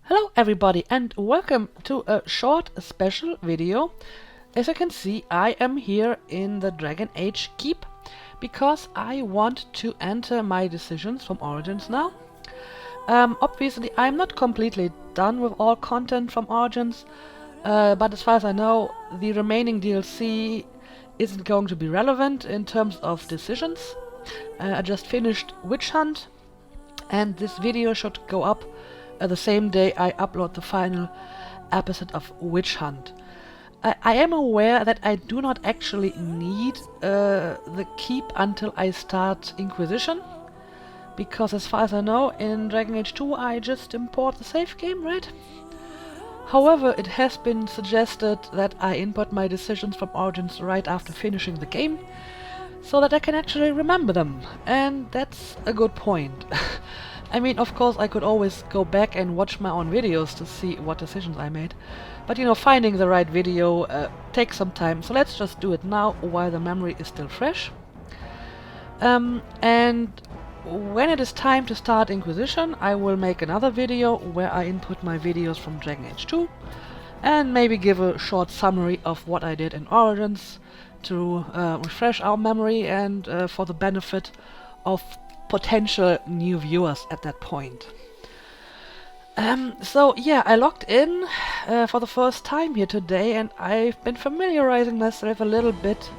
Hello everybody and welcome to a short special video. As you can see, I am here in the Dragon Age Keep because I want to enter my decisions from Origins now. Obviously I'm not completely done with all content from Origins, but as far as I know the remaining DLC isn't going to be relevant in terms of decisions. I just finished Witch Hunt and this video should go up the same day I upload the final episode of Witch Hunt. I am aware that I do not actually need the keep until I start Inquisition, because as far as I know in Dragon Age 2 I just import the save game, right? However, it has been suggested that I input my decisions from Origins right after finishing the game, so that I can actually remember them, and that's a good point. I mean, of course, I could always go back and watch my own videos to see what decisions I made. But, you know, finding the right video takes some time, so let's just do it now while the memory is still fresh. And when it is time to start Inquisition, I will make another video where I input my videos from Dragon Age 2 and maybe give a short summary of what I did in Origins to refresh our memory and for the benefit of potential new viewers at that point. So yeah, I logged in for the first time here today, and I've been familiarizing myself a little bit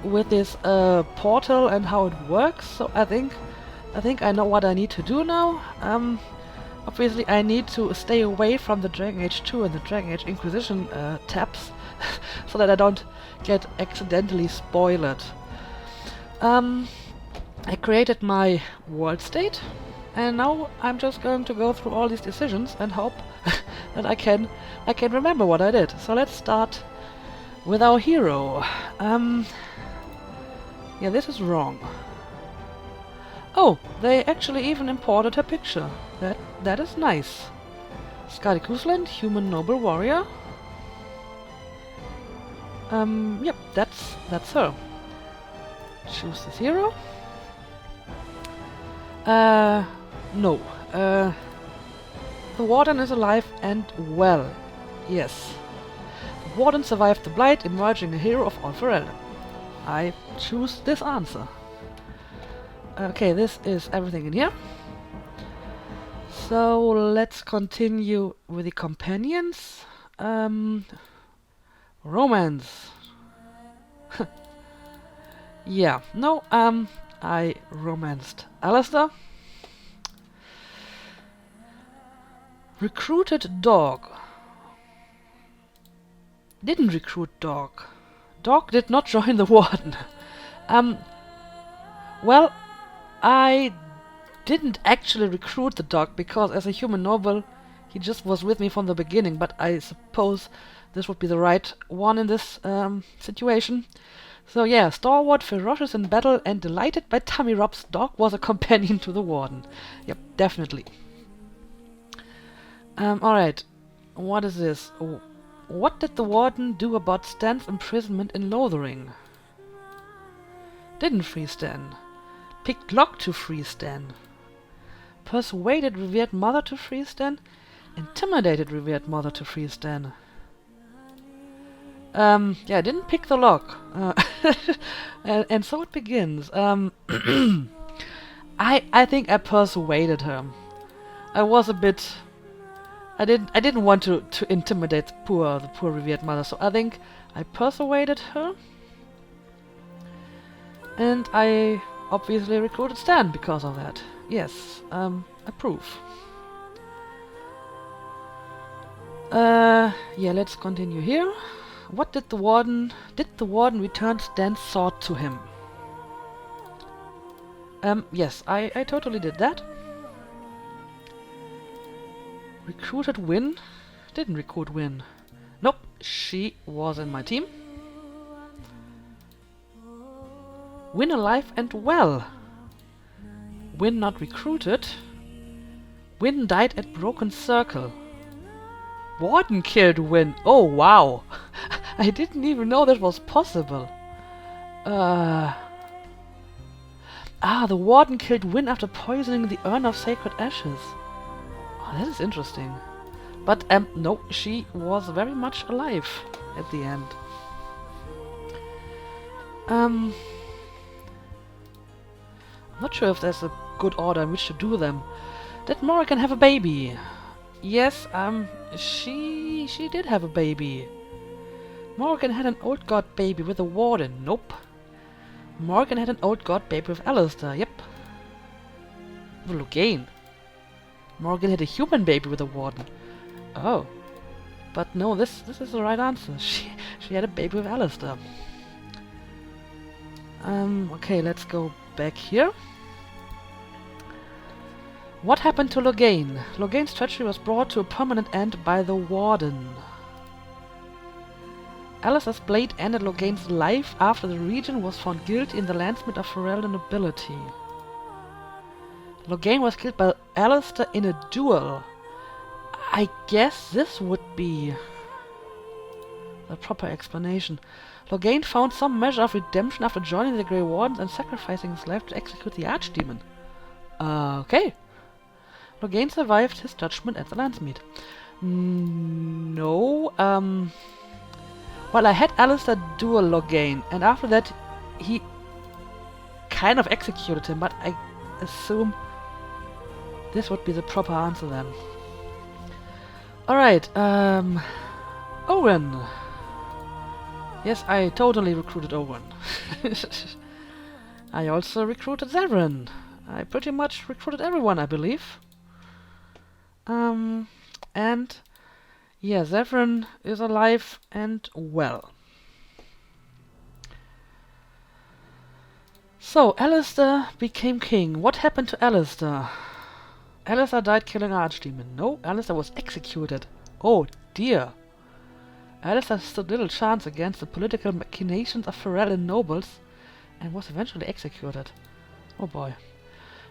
with this portal and how it works. So I think I know what I need to do now. Obviously I need to stay away from the Dragon Age 2 and the Dragon Age Inquisition tabs so that I don't get accidentally spoiled. I created my world state, and now I'm just going to go through all these decisions and hope that I can remember what I did. So let's start with our hero. Yeah, this is wrong. Oh, they actually even imported her picture. That is nice. Skadi Kusland, human noble warrior. Yep, that's her. Choose this hero. No. The warden is alive and well. Yes. The warden survived the blight, emerging a hero of all Ferelden. I choose this answer. Okay, this is everything in here. So let's continue with the companions. Romance. Yeah, no, I romanced Alistair. Recruited dog. Didn't recruit dog. Dog did not join the warden. Well, I didn't actually recruit the dog because as a human noble he just was with me from the beginning, but I suppose this would be the right one in this situation. So yeah, stalwart, ferocious in battle, and delighted by tummy rubs, dog was a companion to the warden. Yep, definitely. Alright, what is this? Oh, what did the warden do about Stan's imprisonment in Lothering? Didn't free Stan. Picked lock to free Stan. Persuaded revered mother to free Stan. Intimidated revered mother to free Stan. Yeah, I didn't pick the lock. And so it begins. I think I persuaded her. I was a bit... I didn't want to intimidate the poor revered mother, so I think I persuaded her. And I obviously recruited Stan because of that. Yes, approve. Yeah, let's continue here. What did the warden return Stan's sword to him? Yes, I totally did that. Recruited Wynn? Didn't recruit Wynn. Nope, she was in my team. Wynn alive and well. Wynn not recruited. Wynn died at Broken Circle. Warden killed Wynn. Oh wow. I didn't even know that was possible. The warden killed Wynn after poisoning the urn of sacred ashes. Oh, that is interesting. But no, she was very much alive at the end. I'm not sure if there's a good order in which to do them. Did Morrigan have a baby? Yes, she did have a baby. Morrigan had an old god baby with a warden. Nope. Morrigan had an old god baby with Alistair. Yep. With Loghain. Morrigan had a human baby with a warden. Oh. But no, this is the right answer. She had a baby with Alistair. Okay, let's go back here. What happened to Loghain? Loghain's treachery was brought to a permanent end by the warden. Alistair's blade ended Loghain's life after the region was found guilty in the Landsmeet of Ferelden nobility. Loghain was killed by Alistair in a duel. I guess this would be the proper explanation. Loghain found some measure of redemption after joining the Grey Wardens and sacrificing his life to execute the Archdemon. Okay. Loghain survived his judgment at the Landsmeet. No, well, I had Alistair duel Loghain, and after that he kind of executed him, but I assume this would be the proper answer then. Alright, Owen. Yes, I totally recruited Owen. I also recruited Zevran. I pretty much recruited everyone, I believe. And yeah, Zevran is alive and well. So, Alistair became king. What happened to Alistair? Alistair died killing Archdemon. No, Alistair was executed. Oh dear. Alistair stood little chance against the political machinations of Ferelden nobles and was eventually executed. Oh boy.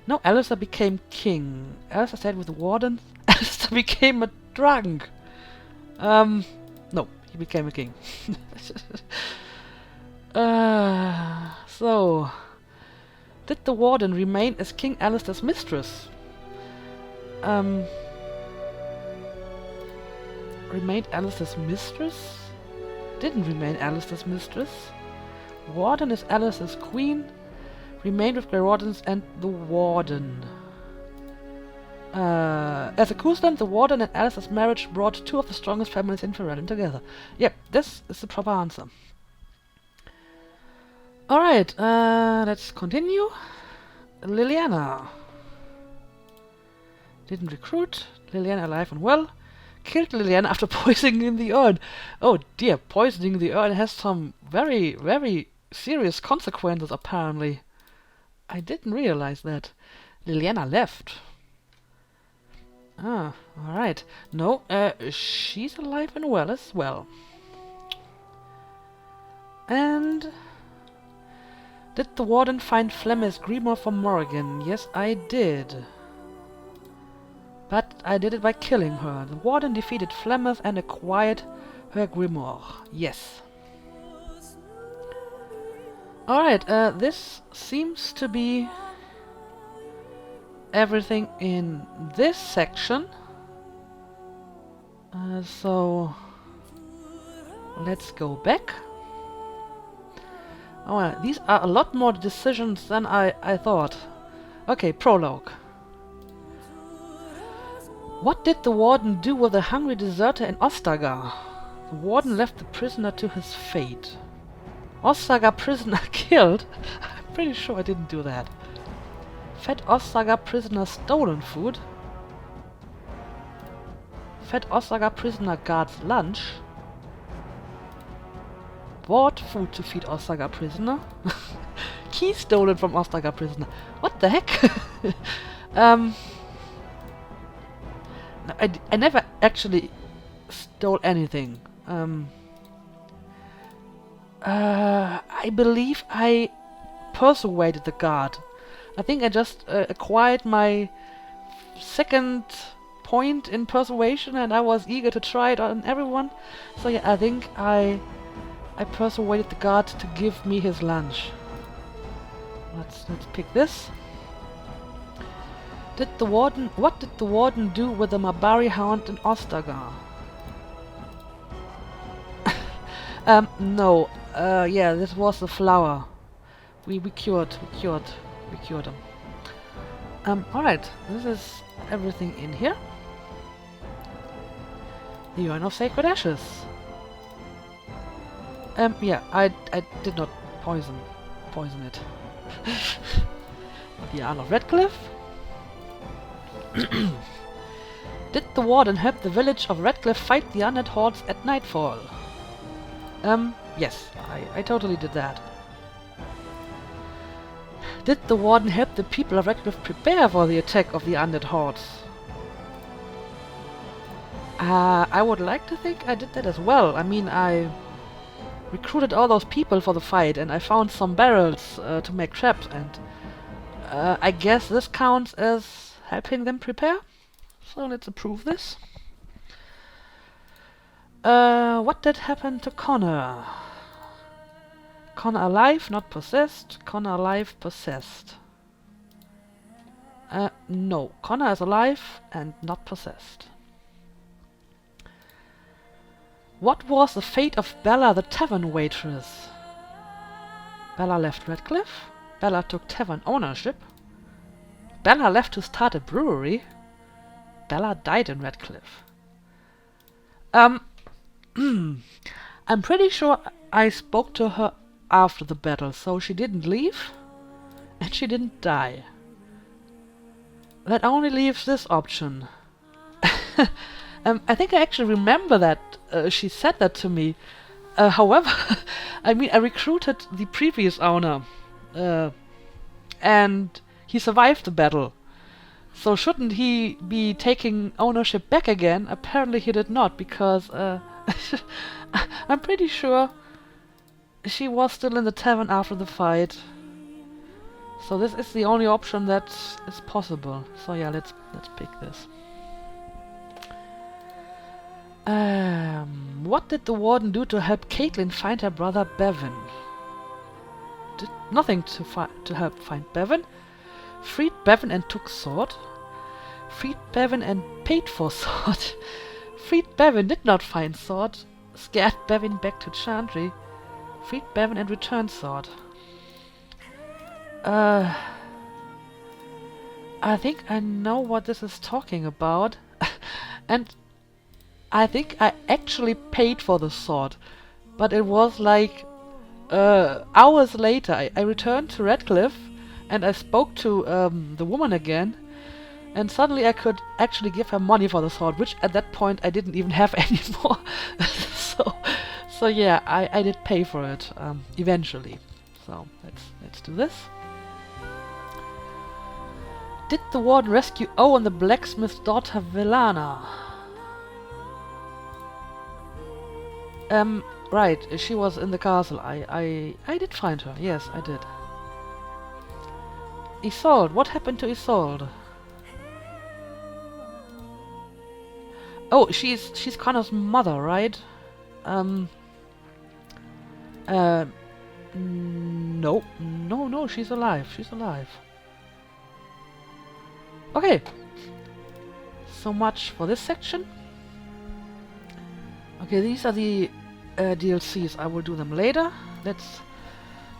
No, Alistair became king. Alistair stayed with the wardens. Alistair became a drunk. No, he became a king. So, did the warden remain as King Alistair's mistress? Remained Alistair's mistress? Didn't remain Alistair's mistress. Warden is Alistair's queen. Remained with Grey Wardens and the warden. As a Cousland, the warden and Alistair's marriage brought two of the strongest families in Ferelden together. Yep, this is the proper answer. Alright, let's continue. Leliana. Didn't recruit. Leliana alive and well. Killed Leliana after poisoning the urn. Oh dear, poisoning the urn has some very, very serious consequences apparently. I didn't realize that. Leliana left. Ah, alright. No, she's alive and well as well. And did the warden find Flemeth's grimoire for Morrigan? Yes, I did. But I did it by killing her. The warden defeated Flemeth and acquired her grimoire. Yes. Alright, this seems to be everything in this section. So let's go back. Oh, these are a lot more decisions than I thought. Okay, prologue. What did the warden do with the hungry deserter in Ostagar? The warden left the prisoner to his fate. Ostagar prisoner killed? I'm pretty sure I didn't do that. Fed Ostagar prisoner stolen food. Fed Ostagar prisoner guard's lunch. Bought food to feed Ostagar prisoner. Key stolen from Ostagar prisoner. What the heck? No, I never actually stole anything. I believe I persuaded the guard. I think I just acquired my second point in persuasion and I was eager to try it on everyone. So yeah, I think I persuaded the guard to give me his lunch. Let's pick this. What did the warden do with the Mabari hound in Ostagar? No. Yeah, this was the flower. We cured him. Alright, this is everything in here. The urn of sacred ashes. Yeah, I did not poison it. The urn of Redcliffe. Did the warden help the village of Redcliffe fight the undead hordes at nightfall? Yes, I totally did that. Did the warden help the people of Redcliffe prepare for the attack of the undead hordes? I would like to think I did that as well. I mean, I recruited all those people for the fight, and I found some barrels to make traps, and I guess this counts as helping them prepare. So let's approve this. What did happen to Connor? Connor alive, not possessed. Connor alive, possessed. No. Connor is alive and not possessed. What was the fate of Bella, the tavern waitress? Bella left Redcliffe. Bella took tavern ownership. Bella left to start a brewery. Bella died in Redcliffe. I'm pretty sure I spoke to her after the battle, so she didn't leave and she didn't die. That only leaves this option. I think I actually remember that she said that to me. However, I mean, I recruited the previous owner and he survived the battle. So shouldn't he be taking ownership back again? Apparently he did not, because I'm pretty sure she was still in the tavern after the fight. So this is the only option that is possible. So yeah, let's pick this. What did the warden do to help Caitlin find her brother Bevan? Did nothing to help find Bevan. Freed Bevan and took sword. Freed Bevan and paid for sword. Freed Bevan did not find sword. Scared Bevan back to Chantry. Freed Bevan and returned sword. I think I know what this is talking about. And I think I actually paid for the sword. But it was like hours later. I returned to Redcliffe and I spoke to the woman again. And suddenly I could actually give her money for the sword, which at that point I didn't even have anymore. So yeah, I did pay for it eventually. So let's do this. Did the warden rescue Owen, the blacksmith's daughter Velana? Right, she was in the castle. I did find her. Yes, I did. Isolde, what happened to Isolde? Oh, she's Connor's mother, right? No, she's alive. She's alive. Okay. So much for this section. Okay, these are the DLCs. I will do them later. Let's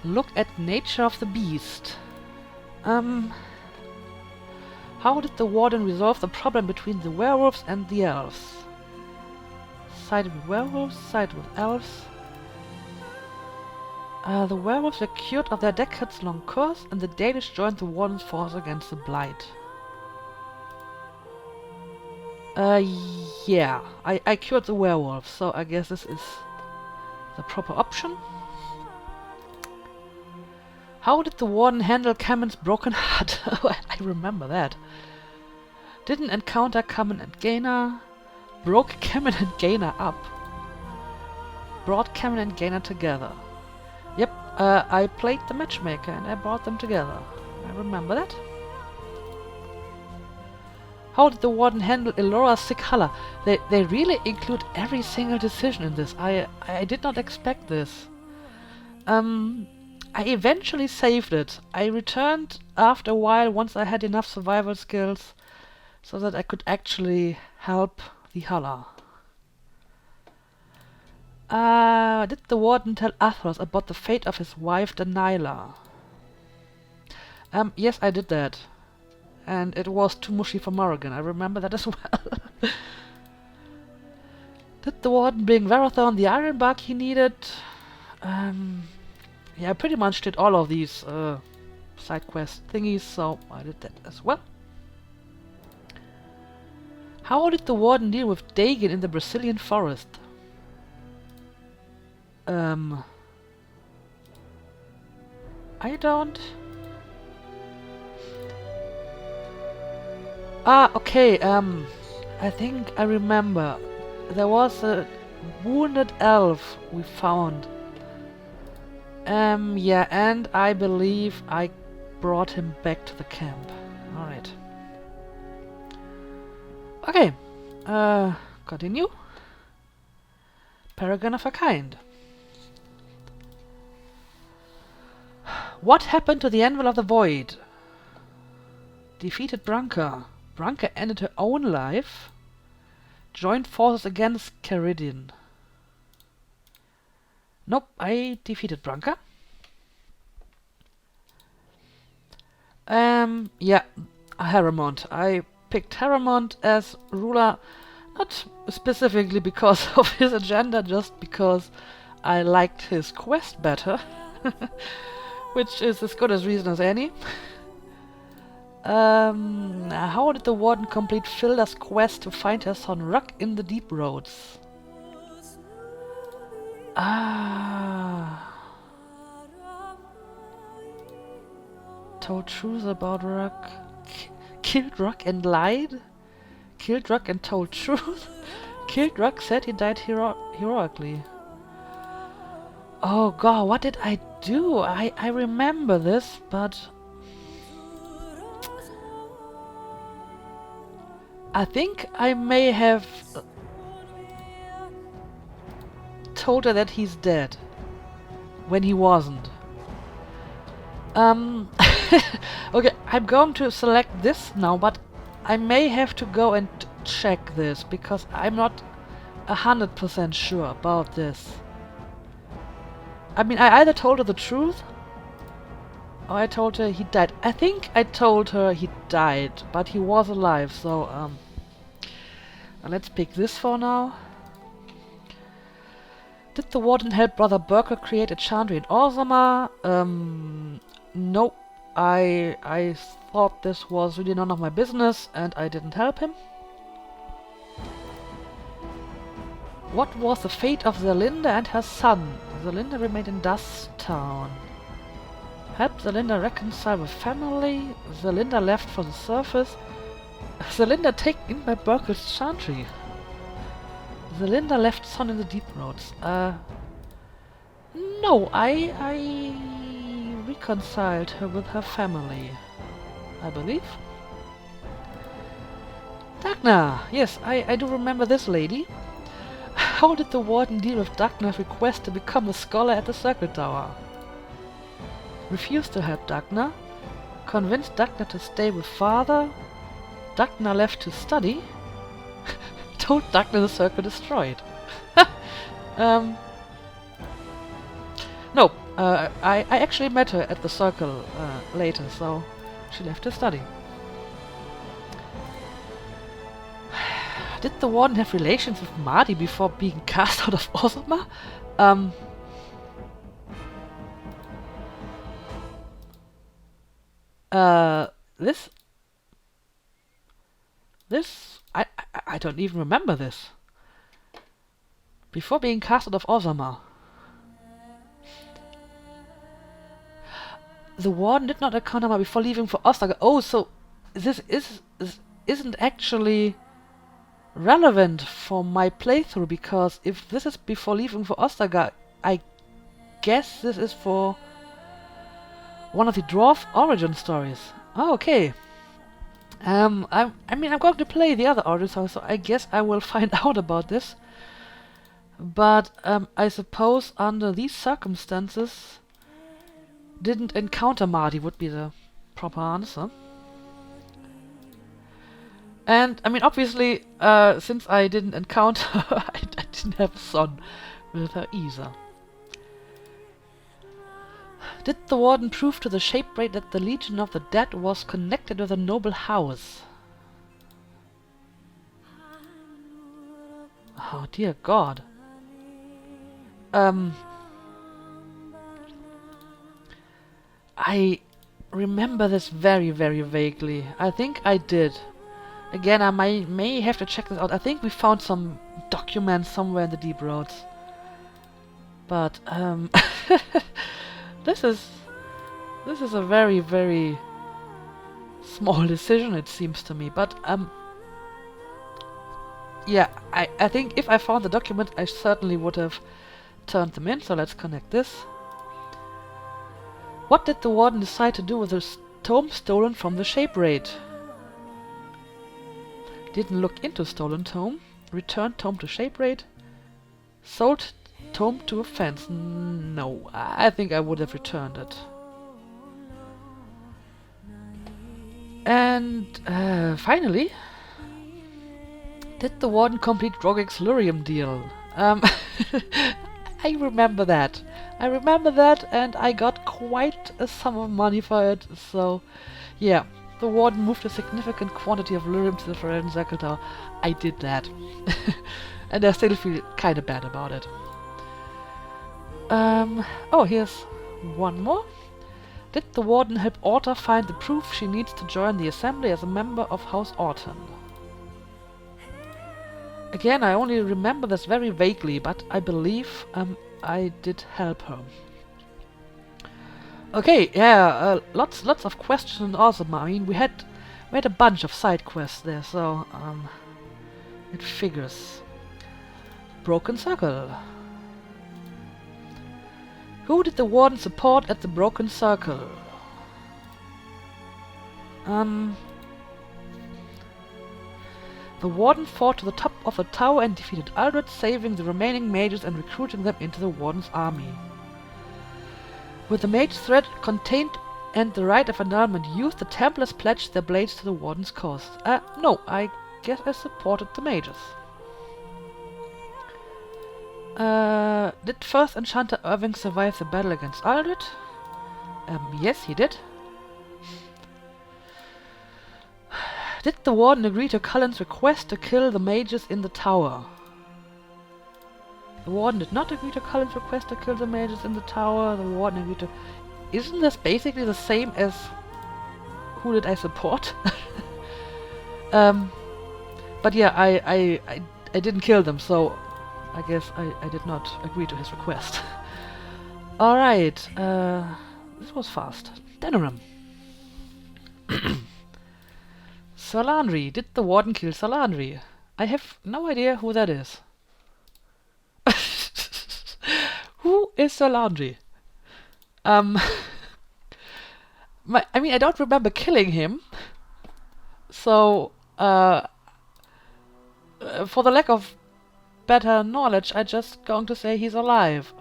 look at Nature of the Beast. How did the warden resolve the problem between the werewolves and the elves? Sided with werewolves, sided with elves. The werewolves were cured of their decades-long curse, and the Danish joined the warden's force against the Blight. Yeah, I cured the werewolves, so I guess this is the proper option. How did the warden handle Camen's broken heart? I remember that. Didn't encounter Camen and Gaina. Broke Camen and Gaina up. Brought Camen and Gaina together. Yep, I played the matchmaker and I brought them together. I remember that. How did the warden handle Elora's sick Halla? They really include every single decision in this. I did not expect this. I eventually saved it. I returned after a while once I had enough survival skills so that I could actually help the Hala. Did the warden tell Athos about the fate of his wife Delilah? Yes, I did that. And it was too mushy for Morrigan. I remember that as well. Did the warden bring Varathorn the iron bark he needed? Yeah, I pretty much did all of these side quest thingies, so I did that as well. How did the warden deal with Dagon in the Brazilian forest? I don't... Okay, I think I remember. There was a wounded elf we found. Yeah, and I believe I brought him back to the camp. Alright. Okay, continue. Paragon of a kind. What happened to the Anvil of the Void? Defeated Branka. Branka ended her own life. Joined forces against Caridin. Nope, I defeated Branka. Yeah, Harrimont. I picked Harrimont as ruler, not specifically because of his agenda, just because I liked his quest better. Which is as good as reason as any. How did the warden complete Filda's quest to find her son Ruck in the deep roads? Told truth about Ruck. Killed Ruck and lied? Killed Ruck and told truth? Killed Ruck, said he died heroically. Oh god, what did I do? I remember this, but... I think I may have told her that he's dead when he wasn't. Okay, I'm going to select this now, but I may have to go and check this because I'm not 100% sure about this. I mean, I either told her the truth or I told her he died. I think I told her he died, but he was alive, so let's pick this for now. Did the warden help Brother Burkle create a chantry in Orzammar? Nope. I thought this was really none of my business and I didn't help him. What was the fate of Zelinda and her son? Zelinda remained in Dust Town. Help Zelinda reconcile with family. Zelinda left for the surface. Zelinda taken in by Burkle's chantry. Zelinda left son in the deep roads. No, I reconciled her with her family, I believe. Dagna! Yes, I do remember this lady. How did the warden deal with Dagna's request to become a scholar at the Circle Tower? Refused to help Dagna. Convinced Dagna to stay with father. Dagna left to study. Told Dagna the circle destroyed. No, I actually met her at the circle later, so she left to study. Did the warden have relations with Mardi before being cast out of Orzammar? This I don't even remember this. Before being cast out of Orzammar. The warden did not encounter Mardi before leaving for Ostagar. Oh, so this isn't actually relevant for my playthrough, because if this is before leaving for Ostagar, I guess this is for one of the dwarf origin stories. Oh, okay. I mean, I'm going to play the other origin stories, so I guess I will find out about this. But I suppose under these circumstances, didn't encounter Marty would be the proper answer. And, I mean, obviously, since I didn't encounter her, I didn't have a son with her either. Did the warden prove to the Shapebraid that the Legion of the Dead was connected with a noble house? Oh, dear God. I remember this very, very vaguely. I think I did. Again, I may have to check this out. I think we found some documents somewhere in the deep roads. But, this is a very, very small decision, it seems to me. But, yeah, I think if I found the document, I certainly would have turned them in. So let's connect this. What did the warden decide to do with the tome stolen from the Shapebraid? Didn't look into stolen tome. Returned tome to Shapebraid. Sold tome to a fence. No, I think I would have returned it. And finally, did the warden complete Drogic's Lyrium deal? I remember that. And I got quite a sum of money for it, so yeah. The warden moved a significant quantity of lyrium to the Ferelden Circle Tower. I did that. And I still feel kinda bad about it. Oh, here's one more. Did the warden help Orta find the proof she needs to join the assembly as a member of House Orton? Again, I only remember this very vaguely, but I believe I did help her. Okay, yeah, lots of questions in Orzammar. I mean, we had a bunch of side quests there, so it figures. Broken Circle. Who did the warden support at the Broken Circle? The warden fought to the top of the tower and defeated Aldred, saving the remaining mages and recruiting them into the warden's army. With the mage thread contained and the rite of annulment used, the Templars pledged their blades to the warden's cause. No, I guess I supported the mages. Did first enchanter Irving survive the battle against Aldred? Yes, he did. Did the warden agree to Cullen's request to kill the mages in the tower? The warden did not agree to Cullen's request to kill the mages in the tower. The warden agreed to... Isn't this basically the same as... Who did I support? But yeah, I didn't kill them, so... I guess I did not agree to his request. Alright, this was fast. Denerim. Solandri. Did the warden kill Solandri? I have no idea who that is. Who is Solandri? I mean, I don't remember killing him. So, for the lack of better knowledge, I'm just going to say he's alive.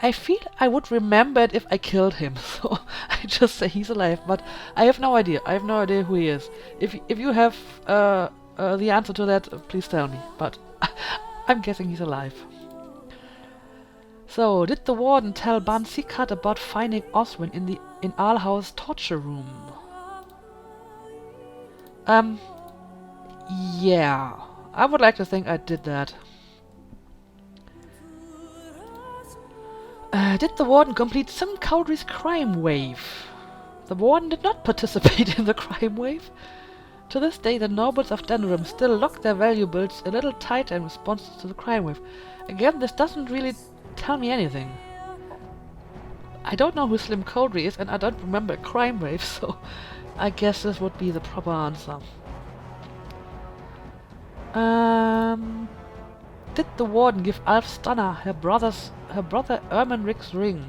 I feel I would remember it if I killed him, so I just say he's alive, but I have no idea. I have no idea who he is. If you have the answer to that, please tell me, but I'm guessing he's alive. So, did the warden tell Ban Sikat about finding Oswin in Alhau's torture room? Yeah. I would like to think I did that. Did the warden complete Sim Cowdrey's crime wave? The warden did not participate in the crime wave. To this day, the nobles of Denerim still lock their valuables a little tighter in response to the crime wave. Again, this doesn't really tell me anything. I don't know who Slim Cowdrey is, and I don't remember a crime wave, so I guess this would be the proper answer. Did the warden give Alf Stunner her brother Ermenric's ring?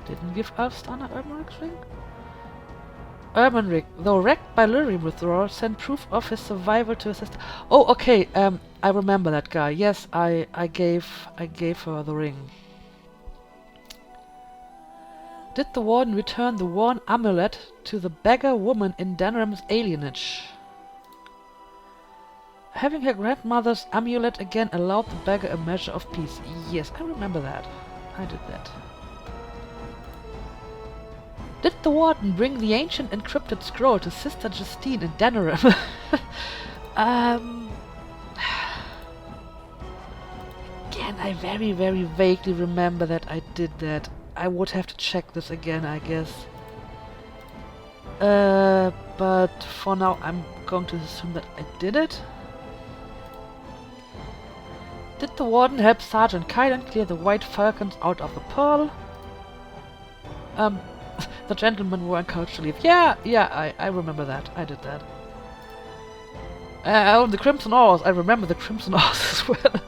Didn't give Alf Stunner Ermenric's ring? Ermenric, though wrecked by lyrium withdrawal, sent proof of his survival to his sister. Oh, okay. I remember that guy. Yes, I gave her the ring. Did the warden return the worn amulet to the beggar woman in Denerim's alienage? Having her grandmother's amulet again allowed the beggar a measure of peace. Yes, I remember that. I did that. Did the warden bring the ancient encrypted scroll to Sister Justine in Denerim? Again, I very, very vaguely remember that I did that. I would have to check this again, I guess. But for now, I'm going to assume that I did it. Did the warden help Sergeant Kylan clear the white falcons out of the pearl? The gentlemen were encouraged to leave. Yeah, I remember that. I did that. Oh, the Crimson Oars. I remember the Crimson Oars as well.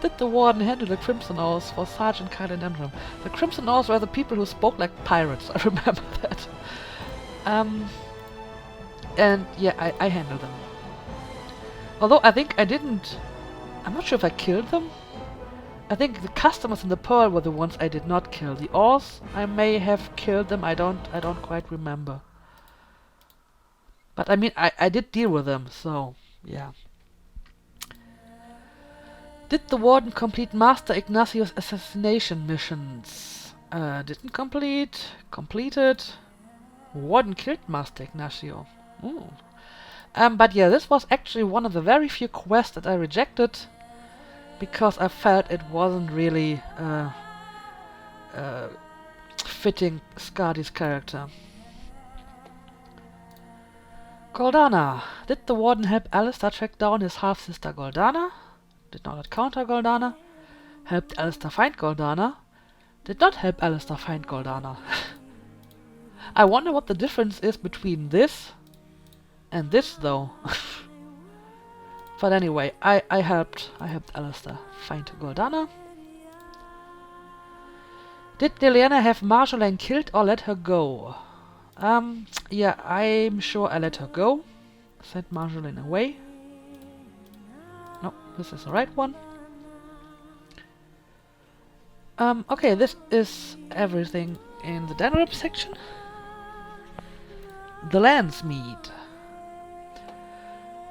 Did the warden handle the Crimson Oars for Sergeant Kylan Denerim? The Crimson Oars were the people who spoke like pirates. I remember that. And yeah, I handled them. Although I think I didn't... I'm not sure if I killed them. I think the customers in the pearl were the ones I did not kill. The Oars, I may have killed them. I don't quite remember. But I mean, I did deal with them, so yeah. Did the warden complete Master Ignacio's assassination missions? Didn't complete. Completed. Warden killed Master Ignacio. Ooh. But yeah, this was actually one of the very few quests that I rejected because I felt it wasn't really fitting Skadi's character. Goldana. Did the warden help Alistair track down his half-sister Goldana? Did not encounter Goldana. Helped Alistair find Goldana. Did not help Alistair find Goldana. I wonder what the difference is between this and this, though. But anyway, I helped Alistair find Goldana. Did Leliana have Marjolaine killed or let her go? Yeah, I'm sure I let her go. Sent Marjolaine away. No, this is the right one. Okay, this is everything in the Denerim section. The Landsmeet.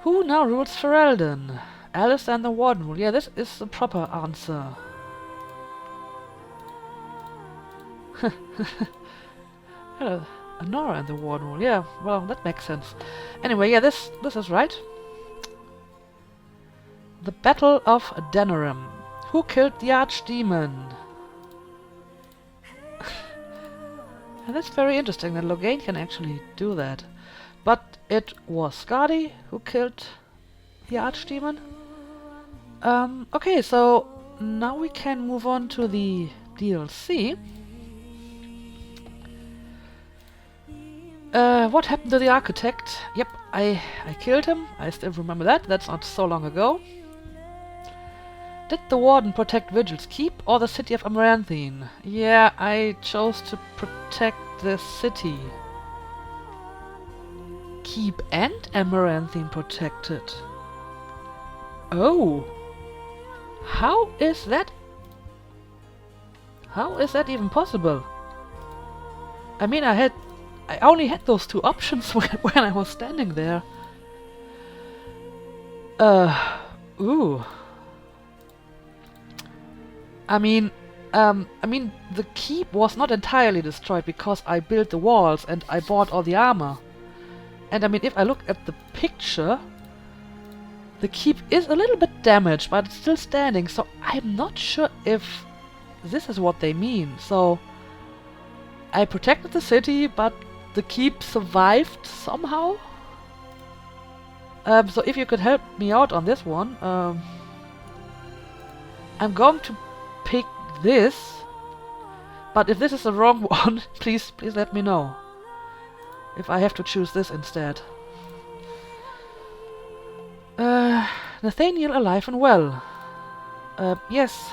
Who now rules Ferelden? Alice and the Warden rule. Yeah, this is the proper answer. Hello, Nora and the Warden rule. Yeah, well, that makes sense. Anyway, yeah, this is right. The Battle of Denerim. Who killed the Archdemon? And that's very interesting that Loghain can actually do that. But it was Skadi who killed the Archdemon. Okay, so now we can move on to the DLC. What happened to the Architect? Yep, I killed him. I still remember that. That's not so long ago. Did the Warden protect Vigil's Keep or the city of Amaranthine? Yeah, I chose to protect the city. Keep and Amaranthine protected. Oh! How is that? How is that even possible? I mean, I only had those two options when I was standing there. Ooh. I mean, the keep was not entirely destroyed because I built the walls and I bought all the armor. And I mean, if I look at the picture, the keep is a little bit damaged, but it's still standing, so I'm not sure if this is what they mean. So, I protected the city, but the keep survived somehow? So if you could help me out on this one, I'm going to pick this, but if this is the wrong one, please let me know. If I have to choose this instead. Nathaniel alive and well. Yes.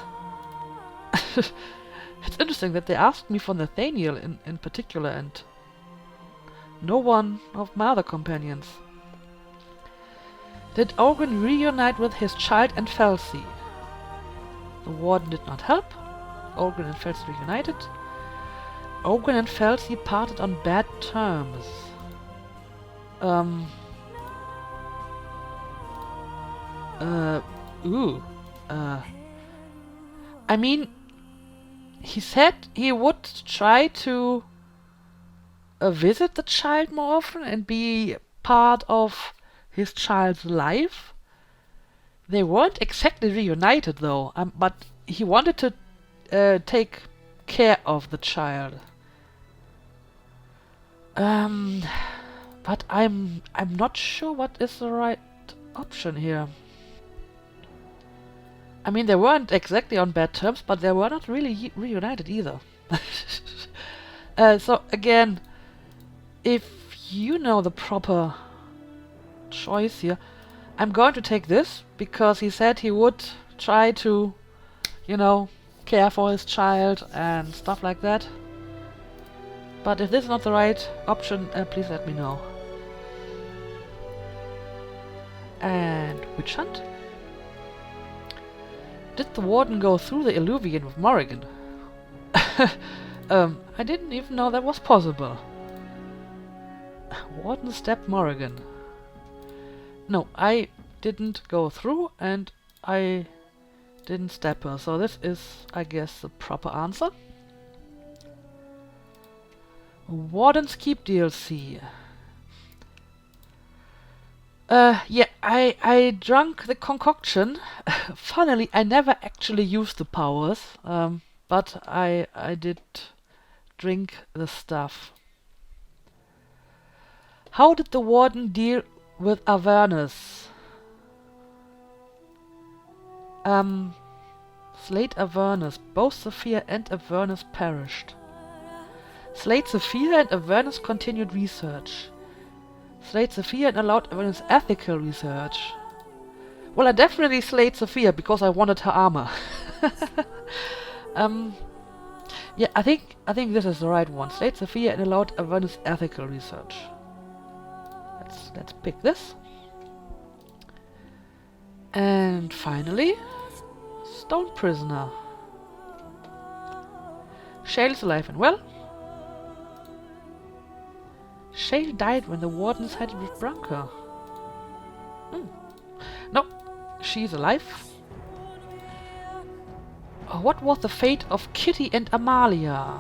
It's interesting that they asked me for Nathaniel in particular and no one of my other companions. Did Owen reunite with his child and Felsi? The Warden did not help. Owen and Felsi reunited. Ogun and Felsi parted on bad terms. Ooh. I mean, he said he would try to visit the child more often and be part of his child's life. They weren't exactly reunited though, but he wanted to take care of the child. But I'm not sure what is the right option here. I mean, they weren't exactly on bad terms, but they were not really reunited either. So again, if you know the proper choice here, I'm going to take this, because he said he would try to, you know, care for his child and stuff like that. But if this is not the right option, please let me know. And witch hunt? Did the warden go through the Illuvian with Morrigan? I didn't even know that was possible. Warden stabbed Morrigan. No, I didn't go through and I didn't stab her. So this is, I guess, the proper answer. Warden's Keep DLC. Yeah, I drank the concoction. Funnily, I never actually used the powers, but I did drink the stuff. How did the warden deal with Avernus? Slate Avernus. Both Sophia and Avernus perished. Slate Sophia and Avernus continued research. Slate Sophia and allowed Avernus ethical research. Well, I definitely slayed Sophia because I wanted her armor. Yeah, I think this is the right one. Slate Sophia and allowed Avernus ethical research. Let's pick this. And finally, Stone Prisoner. Shale is alive and well. Shale died when the warden sided with Branka. No, she's alive. What was the fate of Kitty and Amalia?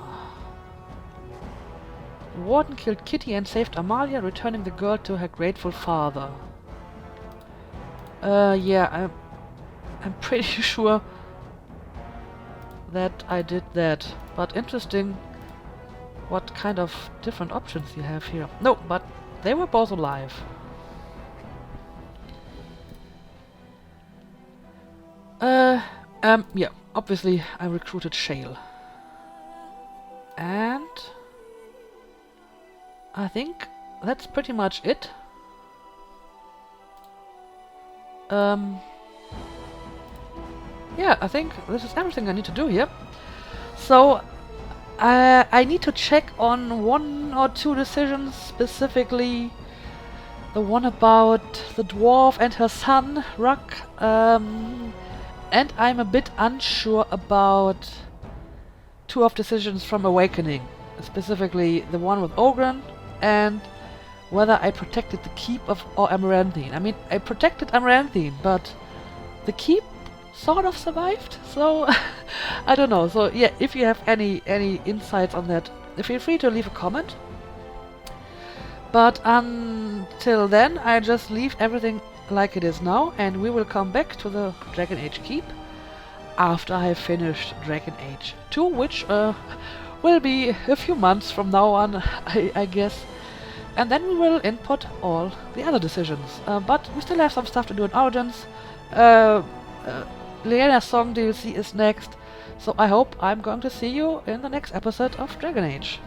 The warden killed Kitty and saved Amalia, returning the girl to her grateful father. Yeah, I'm pretty sure that I did that. But interesting what kind of different options you have here. No, but they were both alive. Yeah, obviously I recruited Shale. And I think that's pretty much it. Yeah, I think this is everything I need to do here. So I need to check on 1 or 2 decisions, specifically the one about the dwarf and her son, Ruck. And I'm a bit unsure about 2 of decisions from Awakening, specifically the one with Ogren and whether I protected the keep of or Amaranthine. I mean, I protected Amaranthine, but the keep sort of survived, so I don't know. So yeah, if you have any insights on that, feel free to leave a comment. But until then, I just leave everything like it is now, and we will come back to the Dragon Age Keep after I have finished Dragon Age 2, which will be a few months from now on, I guess. And then we will input all the other decisions. But we still have some stuff to do in Origins. Leliana's Song DLC is next, so I hope I'm going to see you in the next episode of Dragon Age.